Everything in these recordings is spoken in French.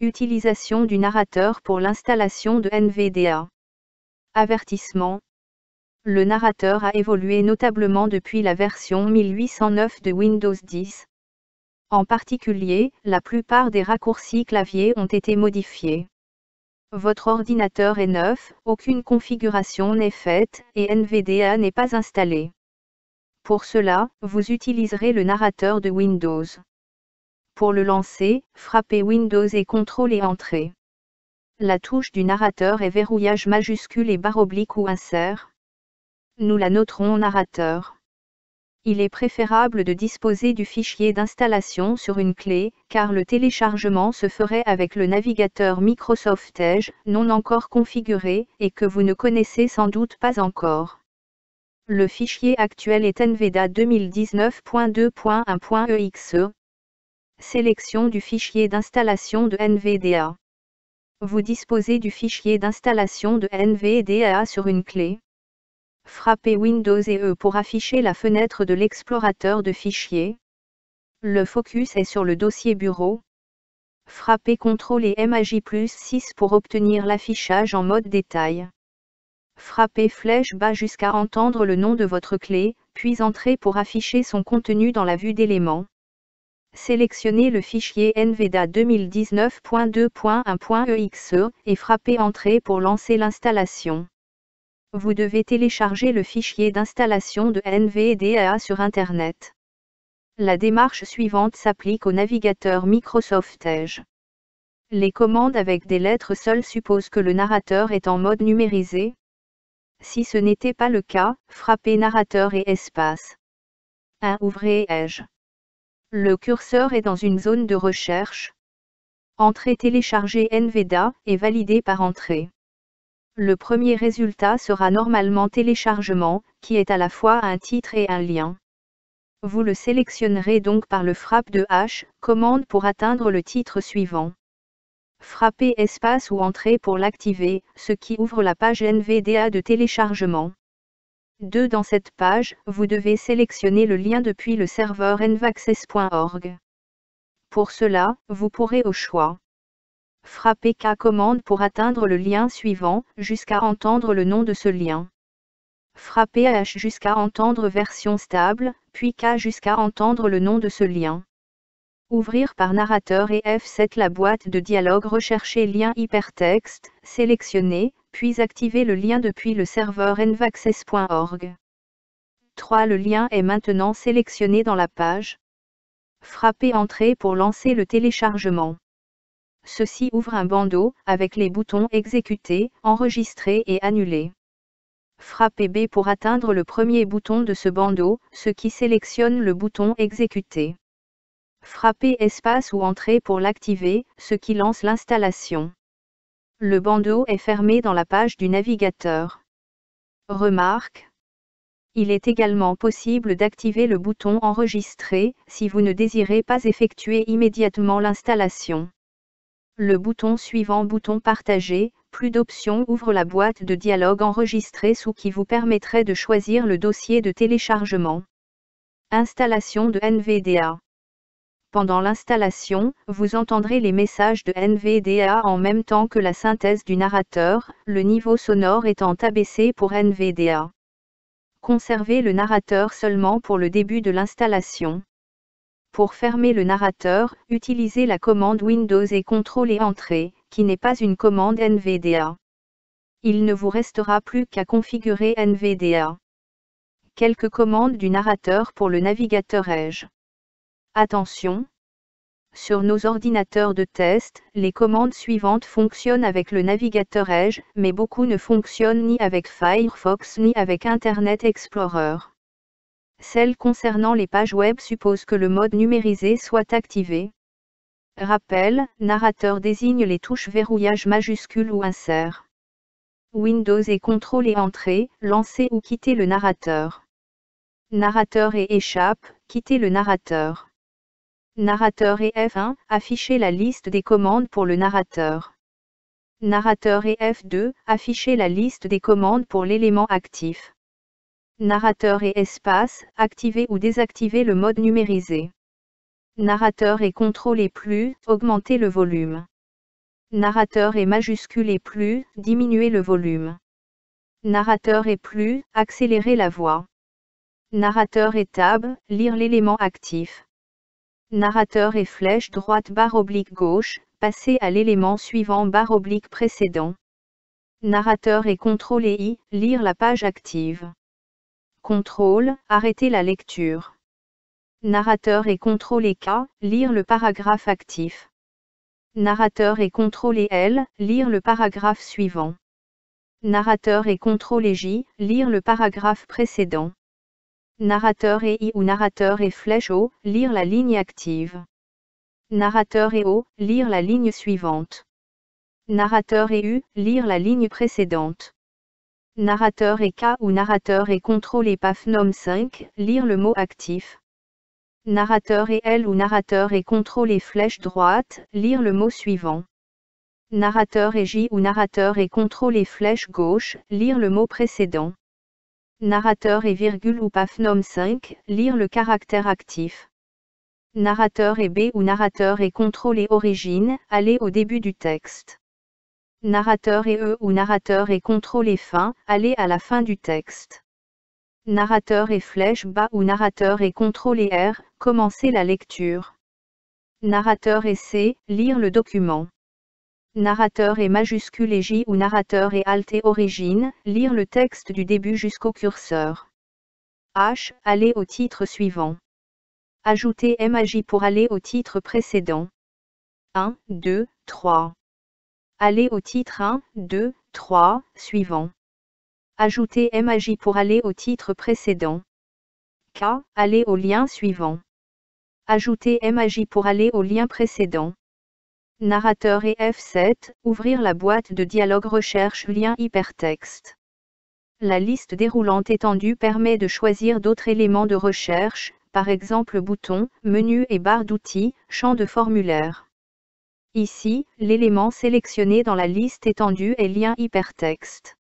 Utilisation du narrateur pour l'installation de NVDA. Avertissement. Le narrateur a évolué notablement depuis la version 1809 de Windows 10. En particulier, la plupart des raccourcis clavier ont été modifiés. Votre ordinateur est neuf, aucune configuration n'est faite, et NVDA n'est pas installé. Pour cela, vous utiliserez le narrateur de Windows. Pour le lancer, frappez Windows et CTRL et Entrée. La touche du narrateur est verrouillage majuscule et barre oblique ou insert. Nous la noterons narrateur. Il est préférable de disposer du fichier d'installation sur une clé, car le téléchargement se ferait avec le navigateur Microsoft Edge, non encore configuré, et que vous ne connaissez sans doute pas encore. Le fichier actuel est NVDA 2019.2.1.exe. Sélection du fichier d'installation de NVDA. Vous disposez du fichier d'installation de NVDA sur une clé. Frappez Windows et E pour afficher la fenêtre de l'explorateur de fichiers. Le focus est sur le dossier bureau. Frappez CTRL et MAJ+6 pour obtenir l'affichage en mode détail. Frappez flèche bas jusqu'à entendre le nom de votre clé, puis Entrée pour afficher son contenu dans la vue d'éléments. Sélectionnez le fichier NVDA 2019.2.1.exe et frappez Entrée pour lancer l'installation. Vous devez télécharger le fichier d'installation de NVDA sur Internet. La démarche suivante s'applique au navigateur Microsoft Edge. Les commandes avec des lettres seules supposent que le narrateur est en mode numérisé. Si ce n'était pas le cas, frappez narrateur et espace. 1. Ouvrez Edge. Le curseur est dans une zone de recherche. Entrée télécharger NVDA et validé par Entrée. Le premier résultat sera normalement téléchargement, qui est à la fois un titre et un lien. Vous le sélectionnerez donc par le frappe de H, commande pour atteindre le titre suivant. Frappez espace ou Entrée pour l'activer, ce qui ouvre la page NVDA de téléchargement. 2. Dans cette page, vous devez sélectionner le lien depuis le serveur nvaccess.org. Pour cela, vous pourrez au choix. Frappez K commande pour atteindre le lien suivant, jusqu'à entendre le nom de ce lien. Frappez H jusqu'à entendre version stable, puis K jusqu'à entendre le nom de ce lien. Ouvrir par narrateur et F7 la boîte de dialogue rechercher lien hypertexte, sélectionnez, puis activez le lien depuis le serveur nvaccess.org. 3. Le lien est maintenant sélectionné dans la page. Frappez Entrée pour lancer le téléchargement. Ceci ouvre un bandeau, avec les boutons Exécuter, Enregistrer et Annuler. Frappez B pour atteindre le premier bouton de ce bandeau, ce qui sélectionne le bouton Exécuter. Frappez espace ou Entrée pour l'activer, ce qui lance l'installation. Le bandeau est fermé dans la page du navigateur. Remarque. Il est également possible d'activer le bouton Enregistrer, si vous ne désirez pas effectuer immédiatement l'installation. Le bouton suivant bouton Partager, plus d'options ouvre la boîte de dialogue enregistrée sous qui vous permettrait de choisir le dossier de téléchargement. Installation de NVDA. Pendant l'installation, vous entendrez les messages de NVDA en même temps que la synthèse du narrateur, le niveau sonore étant abaissé pour NVDA. Conservez le narrateur seulement pour le début de l'installation. Pour fermer le narrateur, utilisez la commande Windows et CTRL et Entrée, qui n'est pas une commande NVDA. Il ne vous restera plus qu'à configurer NVDA. Quelques commandes du narrateur pour le navigateur Edge. Attention! Sur nos ordinateurs de test, les commandes suivantes fonctionnent avec le navigateur Edge, mais beaucoup ne fonctionnent ni avec Firefox ni avec Internet Explorer. Celles concernant les pages web supposent que le mode numérisé soit activé. Rappel, narrateur désigne les touches verrouillage majuscule ou insert. Windows et CTRL et Entrée, lancer ou quitter le narrateur. Narrateur et échappe, quitter le narrateur. Narrateur et F1, afficher la liste des commandes pour le narrateur. Narrateur et F2, afficher la liste des commandes pour l'élément actif. Narrateur et espace, activer ou désactiver le mode numérisé. Narrateur et CTRL et plus, augmenter le volume. Narrateur et majuscule et plus, diminuer le volume. Narrateur et plus, accélérer la voix. Narrateur et tab, lire l'élément actif. Narrateur et flèche droite barre oblique gauche, passer à l'élément suivant barre oblique précédent. Narrateur et CTRL et I, lire la page active. CTRL, arrêter la lecture. Narrateur et CTRL et K, lire le paragraphe actif. Narrateur et CTRL et L, lire le paragraphe suivant. Narrateur et CTRL et J, lire le paragraphe précédent. Narrateur et I ou narrateur et flèche O, lire la ligne active. Narrateur et O, lire la ligne suivante. Narrateur et U, lire la ligne précédente. Narrateur et K ou narrateur et CTRL et PAF nom 5, lire le mot actif. Narrateur et L ou narrateur et CTRL et flèche droite, lire le mot suivant. Narrateur et J ou narrateur et CTRL et flèche gauche, lire le mot précédent. Narrateur et virgule ou PAF nom 5, lire le caractère actif. Narrateur et B ou narrateur et CTRL et origine, aller au début du texte. Narrateur et E ou narrateur et CTRL et fin, aller à la fin du texte. Narrateur et flèche bas ou narrateur et CTRL et R, commencer la lecture. Narrateur et C, lire le document. Narrateur et majuscule et J ou narrateur et Alt et origine, lire le texte du début jusqu'au curseur. H, aller au titre suivant. Ajouter MAJ pour aller au titre précédent. 1, 2, 3. Aller au titre 1, 2, 3, suivant. Ajouter MAJ pour aller au titre précédent. K, aller au lien suivant. Ajouter MAJ pour aller au lien précédent. Narrateur et F7, ouvrir la boîte de dialogue recherche lien hypertexte. La liste déroulante étendue permet de choisir d'autres éléments de recherche, par exemple boutons, menus et barres d'outils, champs de formulaire. Ici, l'élément sélectionné dans la liste étendue est lien hypertexte.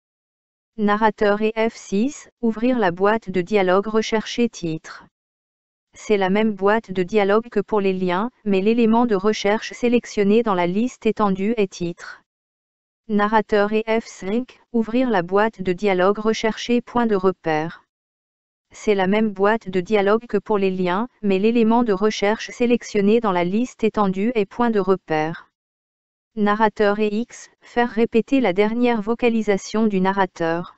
Narrateur et F6, ouvrir la boîte de dialogue rechercher titre. C'est la même boîte de dialogue que pour les liens, mais l'élément de recherche sélectionné dans la liste étendue est titre. Narrateur et F5, ouvrir la boîte de dialogue rechercher point de repère. C'est la même boîte de dialogue que pour les liens, mais l'élément de recherche sélectionné dans la liste étendue est point de repère. Narrateur et X, faire répéter la dernière vocalisation du narrateur.